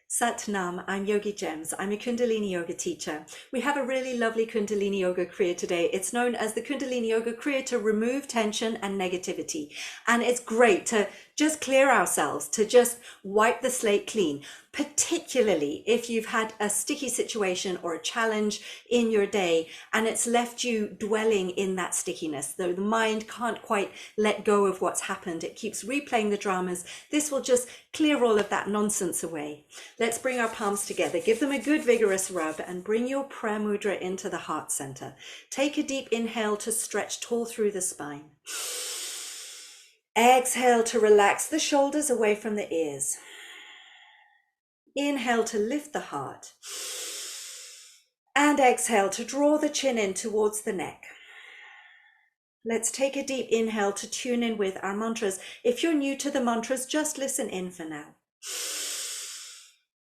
Sat Nam, I'm Yogigems. I'm a Kundalini yoga teacher. We have a really lovely Kundalini yoga kriya today. It's known as the Kundalini yoga kriya to remove tension and negativity. And it's great to just clear ourselves, to just wipe the slate clean, particularly if you've had a sticky situation or a challenge in your day and it's left you dwelling in that stickiness. Though the mind can't quite let go of what's happened, it keeps replaying the dramas. This will just clear all of that nonsense away. Let's bring our palms together, give them a good vigorous rub, and bring your prayer mudra into the heart center. Take a deep inhale to stretch tall through the spine. Exhale to relax the shoulders away from the ears. Inhale to lift the heart. And exhale to draw the chin in towards the neck. Let's take a deep inhale to tune in with our mantras. If you're new to the mantras, just listen in for now.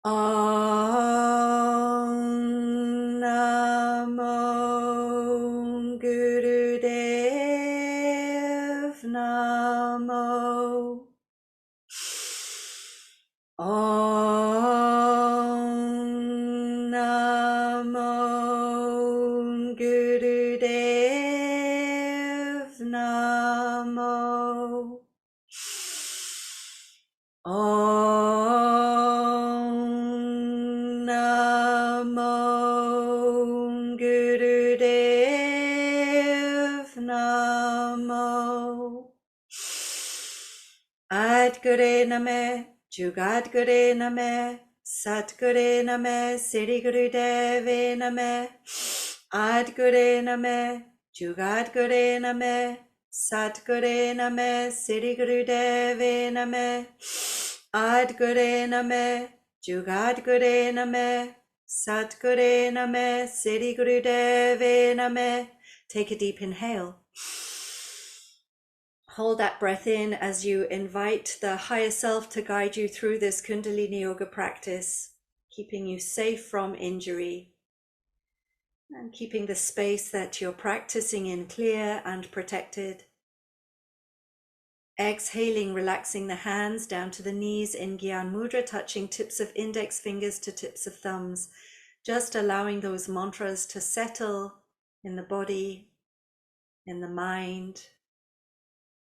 Om Namo Gurudev Namo. Om Namo Gurudev Namo. Om Namo Gurudev Namo. Adgure Name, Jugadgure Name, Satgure Name, Siri Gurudeve Name. Adgure Name, Jugadgure Name, Satgure Name, Siri Gurudeve Name. Adgure Name, Jugadgure Name, Satgure Name, Siri Gurudeve Name. Take a deep inhale. Hold that breath in as you invite the higher self to guide you through this Kundalini yoga practice, keeping you safe from injury and keeping the space that you're practicing in clear and protected. Exhaling, relaxing the hands down to the knees in Gyan Mudra, touching tips of index fingers to tips of thumbs, just allowing those mantras to settle in the body, in the mind,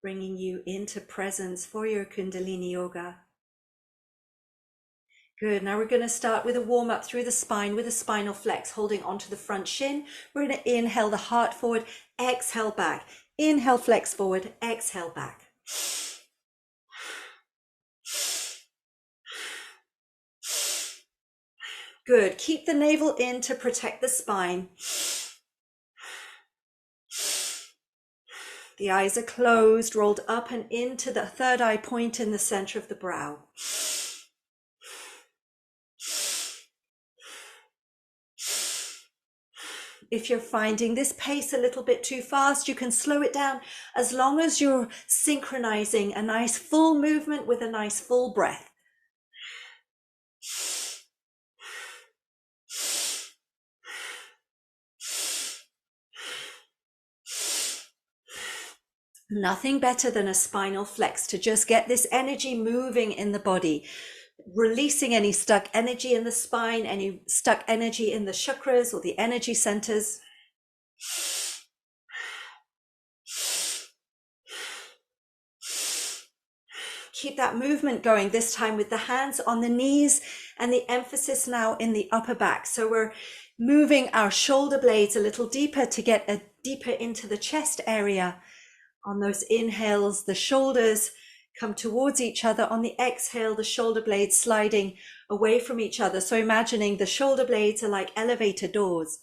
bringing you into presence for your Kundalini yoga. Good. Now we're going to start with a warm up through the spine with a spinal flex, holding onto the front shin. We're going to inhale the heart forward, exhale back. Inhale, flex forward, exhale back. Good. Keep the navel in to protect the spine. The eyes are closed, rolled up and into the third eye point in the center of the brow. If you're finding this pace a little bit too fast, you can slow it down as long as you're synchronizing a nice full movement with a nice full breath. Nothing better than a spinal flex to just get this energy moving in the body, releasing any stuck energy in the spine, any stuck energy in the chakras or the energy centers. Keep that movement going, this time with the hands on the knees and the emphasis now in the upper back. So we're moving our shoulder blades a little deeper to get deeper into the chest area. On those inhales, the shoulders come towards each other. On the exhale, the shoulder blades sliding away from each other. So imagining the shoulder blades are like elevator doors.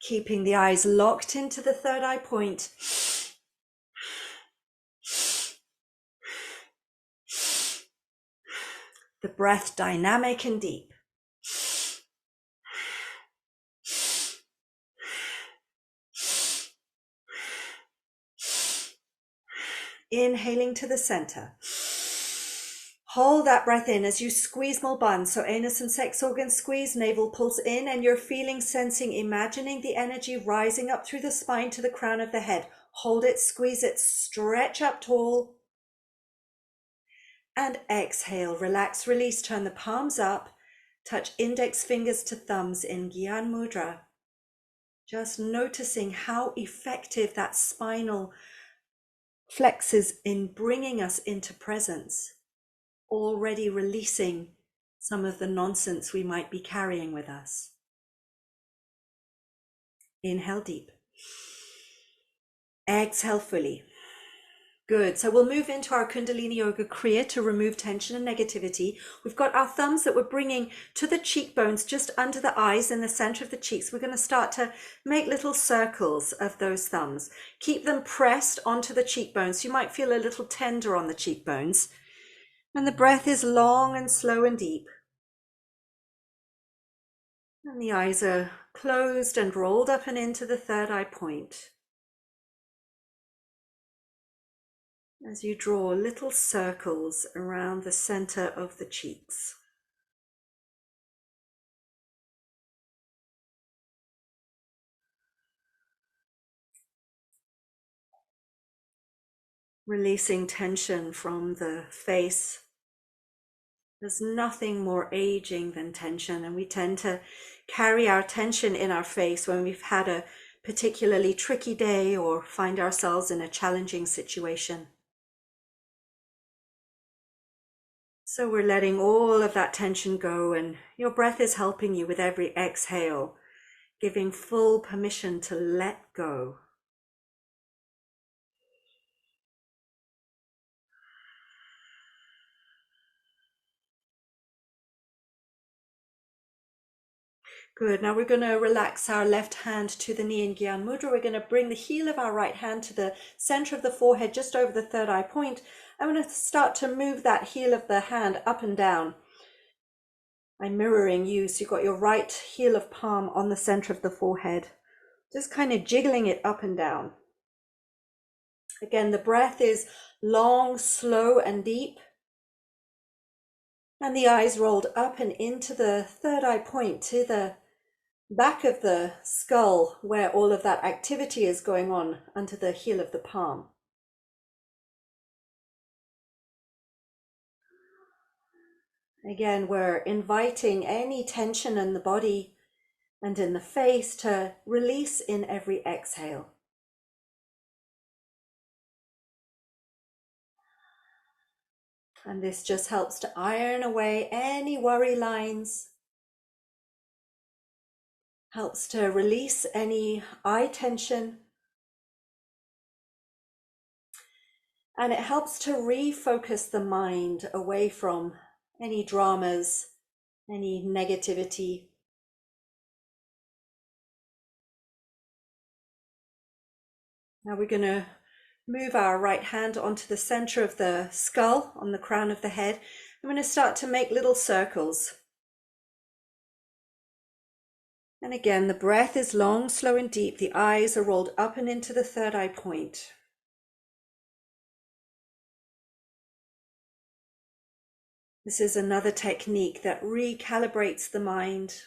Keeping the eyes locked into the third eye point. The breath dynamic and deep. Inhaling to the center. Hold that breath in as you squeeze Mulban. So anus and sex organs squeeze, navel pulls in, and you're feeling, sensing, imagining the energy rising up through the spine to the crown of the head. Hold it, squeeze it, stretch up tall. And exhale, relax, release, turn the palms up, touch index fingers to thumbs in Gyan Mudra. Just noticing how effective that spinal flex is in bringing us into presence. Already releasing some of the nonsense we might be carrying with us. Inhale deep. Exhale fully. Good. So we'll move into our Kundalini Yoga Kriya to remove tension and negativity. We've got our thumbs that we're bringing to the cheekbones, just under the eyes in the center of the cheeks. We're going to start to make little circles of those thumbs. Keep them pressed onto the cheekbones. You might feel a little tender on the cheekbones. And the breath is long and slow and deep. And the eyes are closed and rolled up and into the third eye point. As you draw little circles around the center of the cheeks. Releasing tension from the face. There's nothing more aging than tension, and we tend to carry our tension in our face when we've had a particularly tricky day or find ourselves in a challenging situation. So we're letting all of that tension go, and your breath is helping you with every exhale, giving full permission to let go. Good. Now we're going to relax our left hand to the knee in Gyan Mudra. We're going to bring the heel of our right hand to the center of the forehead, just over the third eye point. I'm going to start to move that heel of the hand up and down. I'm mirroring you, so you've got your right heel of palm on the center of the forehead. Just kind of jiggling it up and down. Again, the breath is long, slow, and deep. And the eyes rolled up and into the third eye point, to the back of the skull, where all of that activity is going on under the heel of the palm. Again, we're inviting any tension in the body and in the face to release in every exhale. And this just helps to iron away any worry lines, helps to release any eye tension, and it helps to refocus the mind away from any dramas, any negativity. Now we're going to move our right hand onto the center of the skull, on the crown of the head. I'm going to start to make little circles. And again, the breath is long, slow, and deep. The eyes are rolled up and into the third eye point. This is another technique that recalibrates the mind.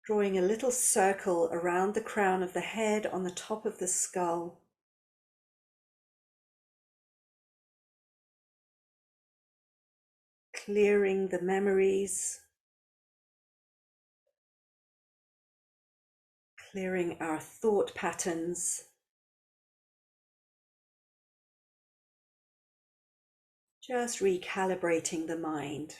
Drawing a little circle around the crown of the head on the top of the skull. Clearing the memories. Clearing our thought patterns. Just recalibrating the mind.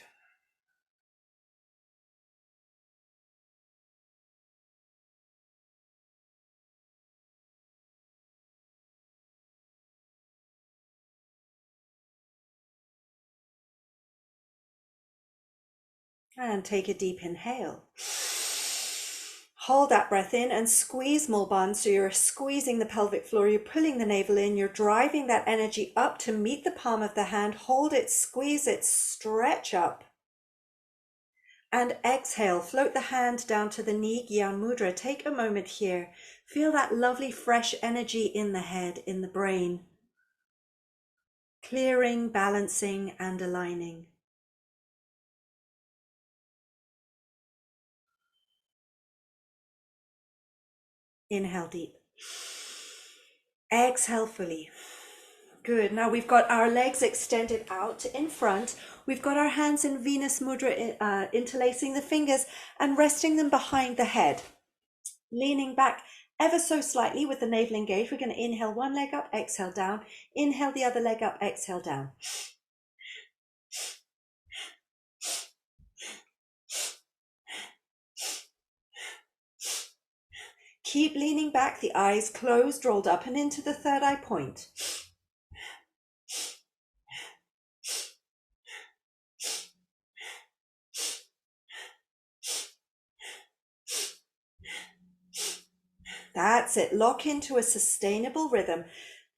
And take a deep inhale. Hold that breath in and squeeze Mulban. So you're squeezing the pelvic floor, you're pulling the navel in, you're driving that energy up to meet the palm of the hand. Hold it, squeeze it, stretch up. And exhale, float the hand down to the knee, Gyan Mudra. Take a moment here. Feel that lovely fresh energy in the head, in the brain. clearing, balancing, and aligning. Inhale deep. Exhale fully. Good. Now we've got our legs extended out in front. We've got our hands in Venus Mudra, interlacing the fingers and resting them behind the head. Leaning back ever so slightly with the navel engaged. We're going to inhale one leg up, exhale down. Inhale the other leg up, exhale down. Keep leaning back, the eyes closed, rolled up and into the third eye point. That's it. Lock into a sustainable rhythm.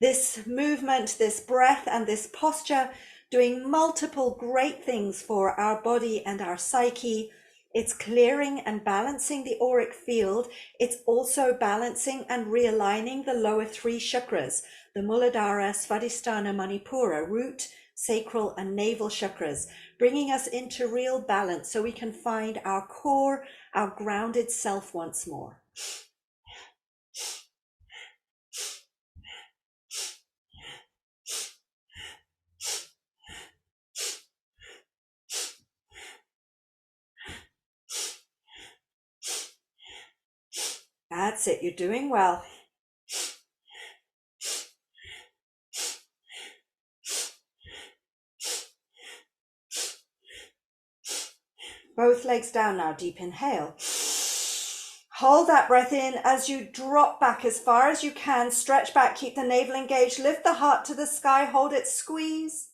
This movement, this breath, and this posture doing multiple great things for our body and our psyche. It's clearing and balancing the auric field. It's also balancing and realigning the lower three chakras, the Muladhara, Svadhisthana, Manipura, root, sacral, and navel chakras, bringing us into real balance so we can find our core, our grounded self once more. That's it, you're doing well. Both legs down now, deep inhale. Hold that breath in as you drop back as far as you can. Stretch back, keep the navel engaged, lift the heart to the sky, hold it, squeeze.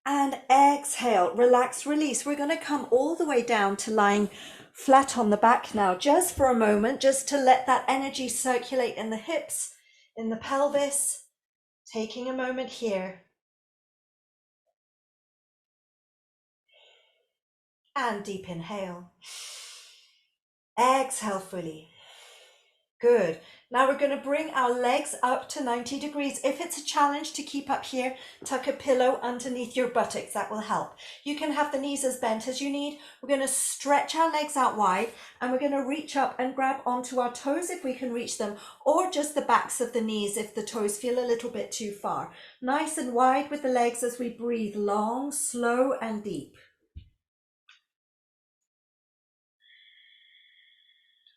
And exhale, relax, release. We're going to come all the way down to lying flat on the back now, just for a moment, just to let that energy circulate in the hips, in the pelvis. Taking a moment here. And deep inhale. Exhale fully. Good. Now we're going to bring our legs up to 90 degrees. If it's a challenge to keep up here, tuck a pillow underneath your buttocks. That will help. You can have the knees as bent as you need. We're going to stretch our legs out wide and we're going to reach up and grab onto our toes if we can reach them, or just the backs of the knees if the toes feel a little bit too far. Nice and wide with the legs as we breathe long, slow and deep.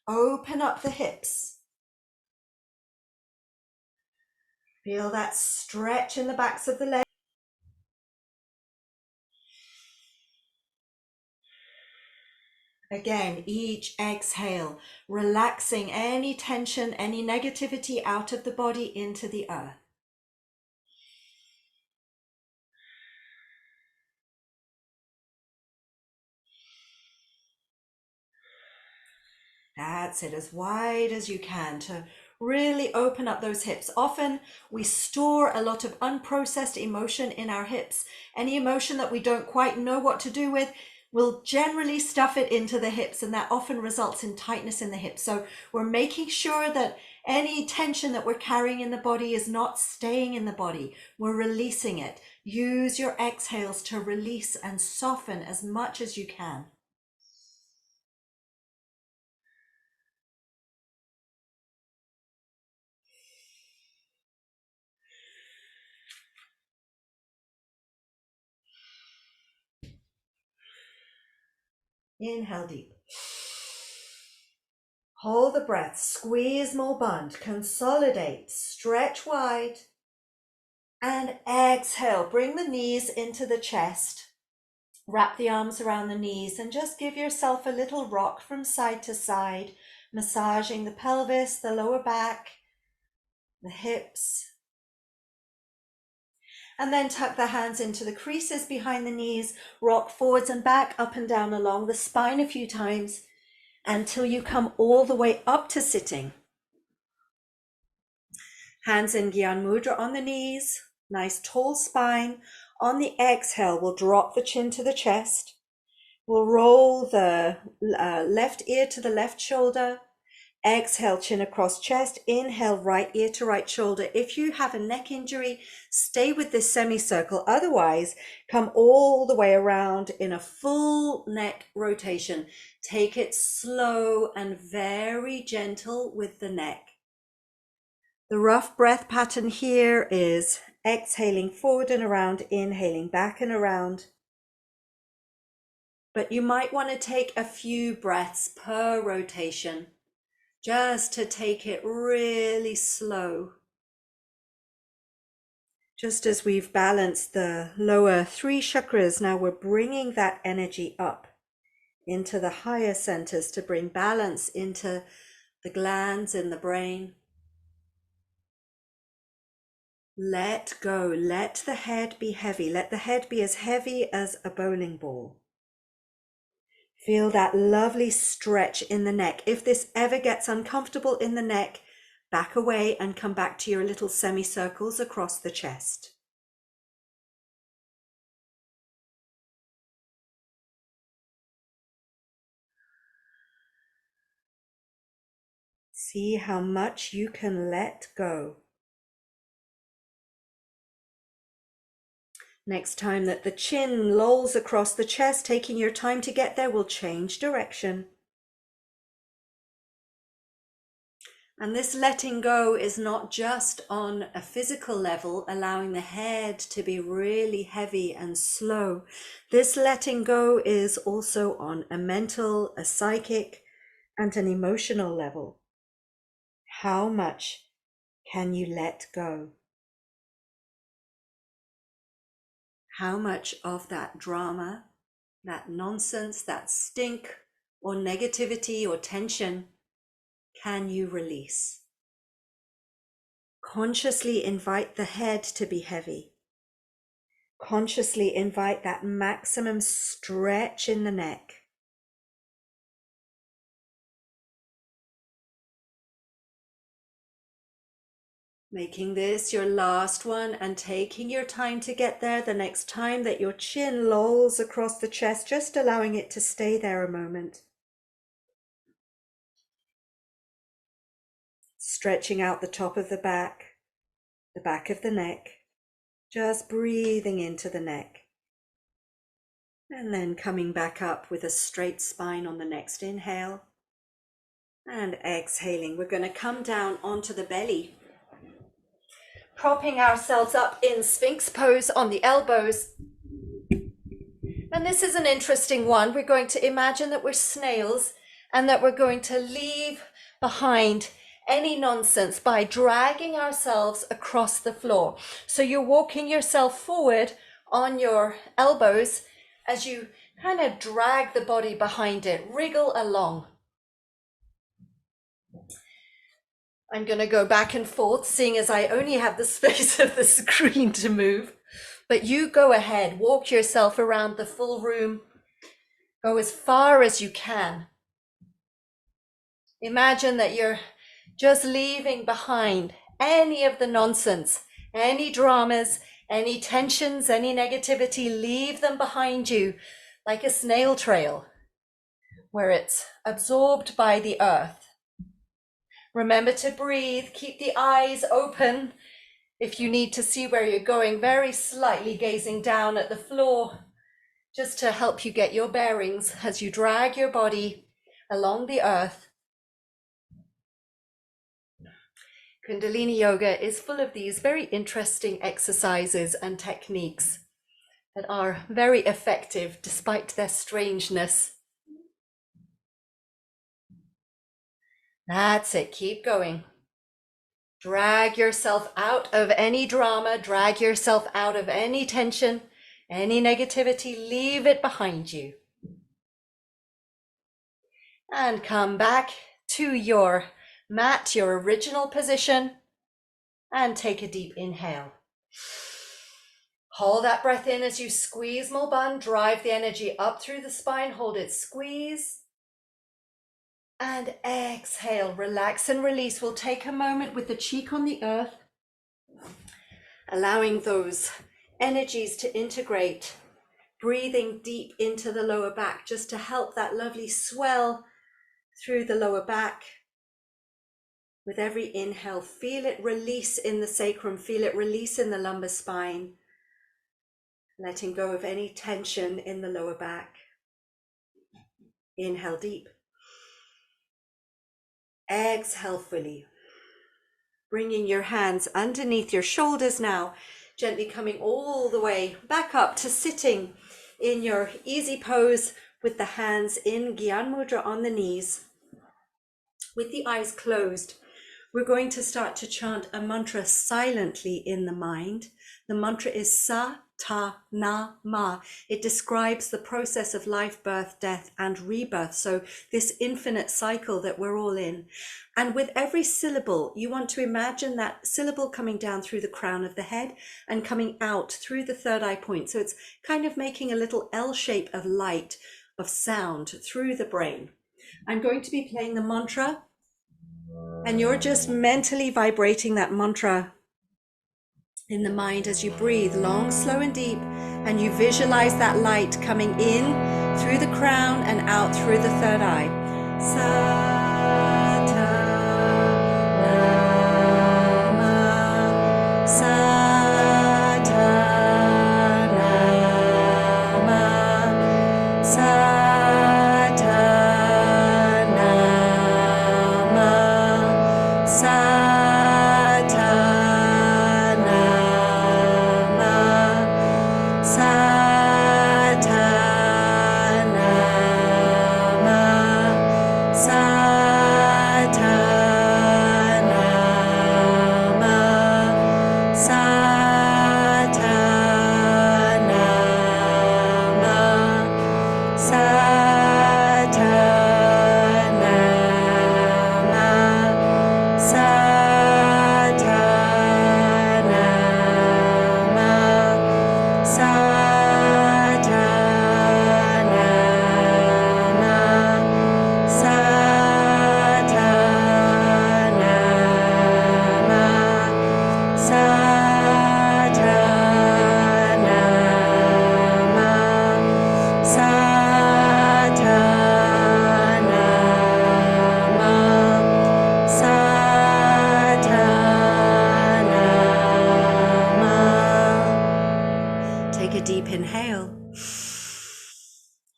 Open up the hips. Feel that stretch in the backs of the legs. Again, each exhale, relaxing any tension, any negativity out of the body into the earth. That's it, as wide as you can to really open up those hips. Often we store a lot of unprocessed emotion in our hips. Any emotion that we don't quite know what to do with, we'll generally stuff it into the hips, and that often results in tightness in the hips. So we're making sure that any tension that we're carrying in the body is not staying in the body. We're releasing it. Use your exhales to release and soften as much as you can. Inhale deep. Hold the breath, squeeze more bund, consolidate, stretch wide, and exhale. Bring the knees into the chest. Wrap the arms around the knees and just give yourself a little rock from side to side, massaging the pelvis, the lower back, the hips. And then tuck the hands into the creases behind the knees, rock forwards and back, up and down along the spine a few times until you come all the way up to sitting. Hands in Gyan Mudra on the knees, nice tall spine. On the exhale, we'll drop the chin to the chest. We'll roll the left ear to the left shoulder. Exhale, chin across chest. Inhale, right ear to right shoulder. If you have a neck injury, stay with this semicircle. Otherwise, come all the way around in a full neck rotation. Take it slow and very gentle with the neck. The rough breath pattern here is exhaling forward and around, inhaling back and around. But you might want to take a few breaths per rotation, just to take it really slow. Just as we've balanced the lower 3 chakras, now we're bringing that energy up into the higher centers to bring balance into the glands in the brain. Let go. Let the head be heavy. Let the head be as heavy as a bowling ball. Feel that lovely stretch in the neck. If this ever gets uncomfortable in the neck, back away and come back to your little semicircles across the chest. See how much you can let go. Next time that the chin lolls across the chest, taking your time to get there, will change direction. And this letting go is not just on a physical level, allowing the head to be really heavy and slow. This letting go is also on a mental, a psychic, and an emotional level. How much can you let go? How much of that drama, that nonsense, that stink, or negativity or tension can you release? Consciously invite the head to be heavy. Consciously invite that maximum stretch in the neck. Making this your last one and taking your time to get there. The next time that your chin lolls across the chest, just allowing it to stay there a moment. Stretching out the top of the back of the neck, just breathing into the neck. And then coming back up with a straight spine on the next inhale. And exhaling, we're going to come down onto the belly, propping ourselves up in Sphinx pose on the elbows. And this is an interesting one. We're going to imagine that we're snails and that we're going to leave behind any nonsense by dragging ourselves across the floor. So you're walking yourself forward on your elbows as you kind of drag the body behind it, wriggle along. I'm going to go back and forth, seeing as I only have the space of the screen to move. But you go ahead, walk yourself around the full room. Go as far as you can. Imagine that you're just leaving behind any of the nonsense, any dramas, any tensions, any negativity. Leave them behind you like a snail trail where it's absorbed by the earth. Remember to breathe, keep the eyes open. If you need to see where you're going, very slightly gazing down at the floor, just to help you get your bearings as you drag your body along the earth. Kundalini Yoga is full of these very interesting exercises and techniques that are very effective despite their strangeness. That's it, keep going. Drag yourself out of any drama, drag yourself out of any tension, any negativity, leave it behind you. And come back to your mat, your original position, and take a deep inhale. Hold that breath in as you squeeze Mulban, drive the energy up through the spine, hold it, squeeze. And exhale, relax and release. We'll take a moment with the cheek on the earth, allowing those energies to integrate, breathing deep into the lower back just to help that lovely swell through the lower back. With every inhale, feel it release in the sacrum, feel it release in the lumbar spine, letting go of any tension in the lower back. Inhale deep. Exhale fully. Bringing your hands underneath your shoulders now, gently coming all the way back up to sitting in your easy pose with the hands in Gyan Mudra on the knees. With the eyes closed, we're going to start to chant a mantra silently in the mind. The mantra is Sa Ta Na Ma. It describes the process of life, birth, death, and rebirth. So this infinite cycle that we're all in. And with every syllable, you want to imagine that syllable coming down through the crown of the head and coming out through the third eye point. So it's kind of making a little L shape of light, of sound through the brain. I'm going to be playing the mantra, and you're just mentally vibrating that mantra in the mind as you breathe long, slow, and deep, and you visualize that light coming in through the crown and out through the third eye. Sa ta na ma, sa ta na ma, sa ta na ma, sa ta na ma, sa ta na ma, sa ta na ma, sa ta na ma, sa ta na ma, sa ta na ma, sa ta na ma, sa ta na ma, sa ta na ma, sa ta na ma, sa ta na ma. Take a deep inhale.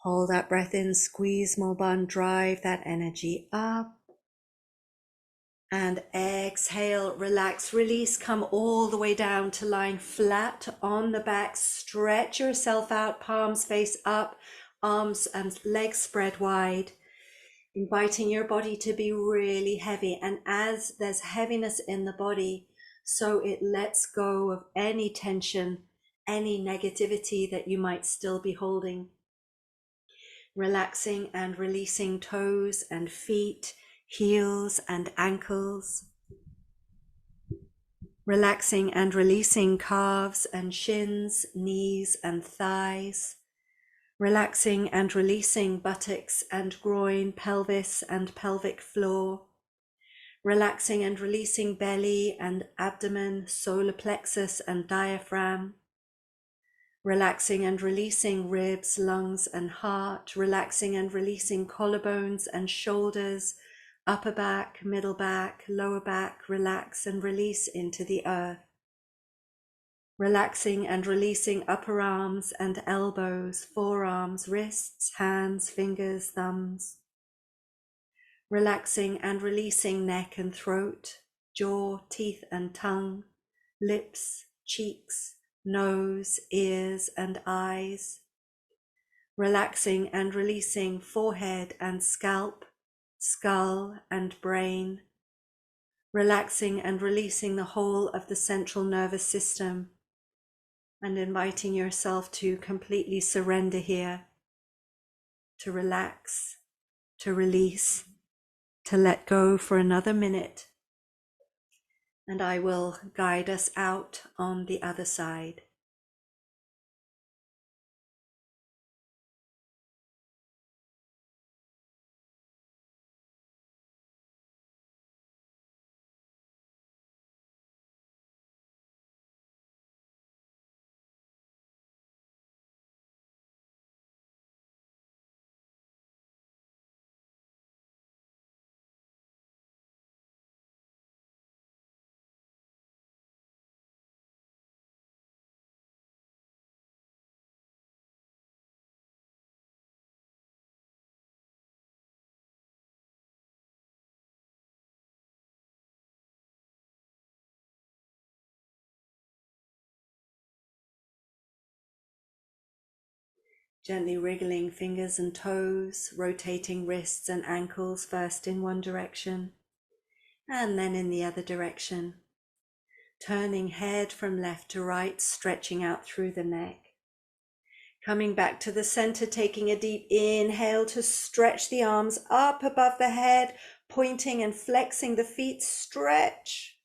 Hold that breath in, squeeze more bun, drive that energy up. And exhale, relax, release, come all the way down to lying flat on the back. Stretch yourself out, palms face up, arms and legs spread wide, inviting your body to be really heavy. And as there's heaviness in the body, so it lets go of any tension, any negativity that you might still be holding. Relaxing and releasing toes and feet, heels and ankles. Relaxing and releasing calves and shins, knees and thighs. Relaxing and releasing buttocks and groin, pelvis and pelvic floor. Relaxing and releasing belly and abdomen, solar plexus and diaphragm. Relaxing and releasing ribs, lungs and heart. Relaxing and releasing collarbones and shoulders, upper back, middle back, lower back. Relax and release into the earth. Relaxing and releasing upper arms and elbows, forearms, wrists, hands, fingers, thumbs. Relaxing and releasing neck and throat, jaw, teeth and tongue, lips, cheeks, nose, ears and eyes. Relaxing and releasing forehead and scalp, skull and brain. Relaxing and releasing the whole of the central nervous system, and inviting yourself to completely surrender here, to relax, to release, to let go for another minute. And I will guide us out on the other side. Gently wriggling fingers and toes, rotating wrists and ankles, first in one direction and then in the other direction. Turning head from left to right, stretching out through the neck. Coming back to the center, taking a deep inhale to stretch the arms up above the head, pointing and flexing the feet, stretch.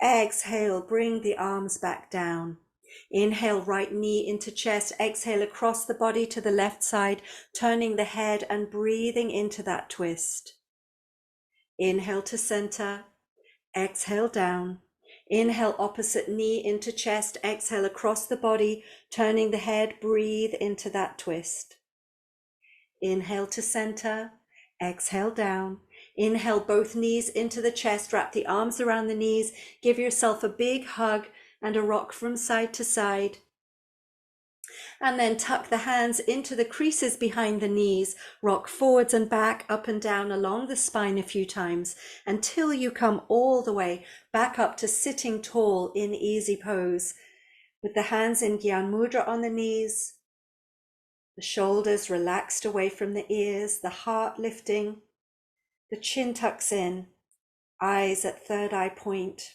Exhale, bring the arms back down. Inhale, right knee into chest. Exhale across the body to the left side, turning the head and breathing into that twist. Inhale to center. Exhale down. Inhale, opposite knee into chest. Exhale across the body, turning the head. Breathe into that twist. Inhale to center. Exhale down. Inhale, both knees into the chest. Wrap the arms around the knees. Give yourself a big hug and a rock from side to side. And then tuck the hands into the creases behind the knees. Rock forwards and back, up and down along the spine a few times until you come all the way back up to sitting tall in easy pose. With the hands in Gyan Mudra on the knees, the shoulders relaxed away from the ears, the heart lifting, the chin tucks in, eyes at third eye point.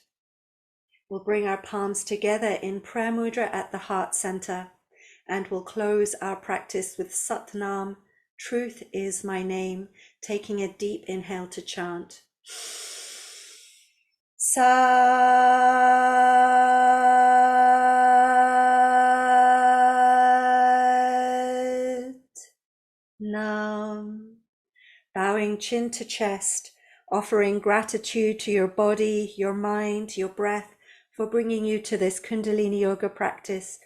We'll bring our palms together in prayer mudra at the heart center. And we'll close our practice with Satnam, truth is my name, taking a deep inhale to chant. Sat-nam. Bowing chin to chest, offering gratitude to your body, your mind, your breath for bringing you to this Kundalini Yoga practice.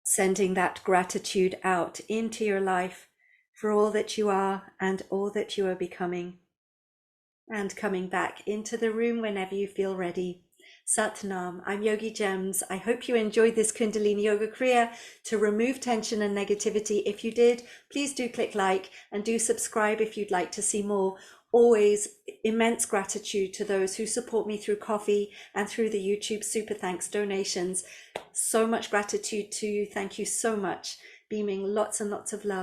Sending that gratitude out into your life for all that you are and all that you are becoming. And coming back into the room whenever you feel ready. Satnam, I'm Yogigems. I hope you enjoyed this Kundalini Yoga Kriya to remove tension and negativity. If you did, please do click like and do subscribe if you'd like to see more. Always immense gratitude to those who support me through coffee and through the YouTube super thanks donations. So much gratitude to you. Thank you so much. Beaming lots and lots of love.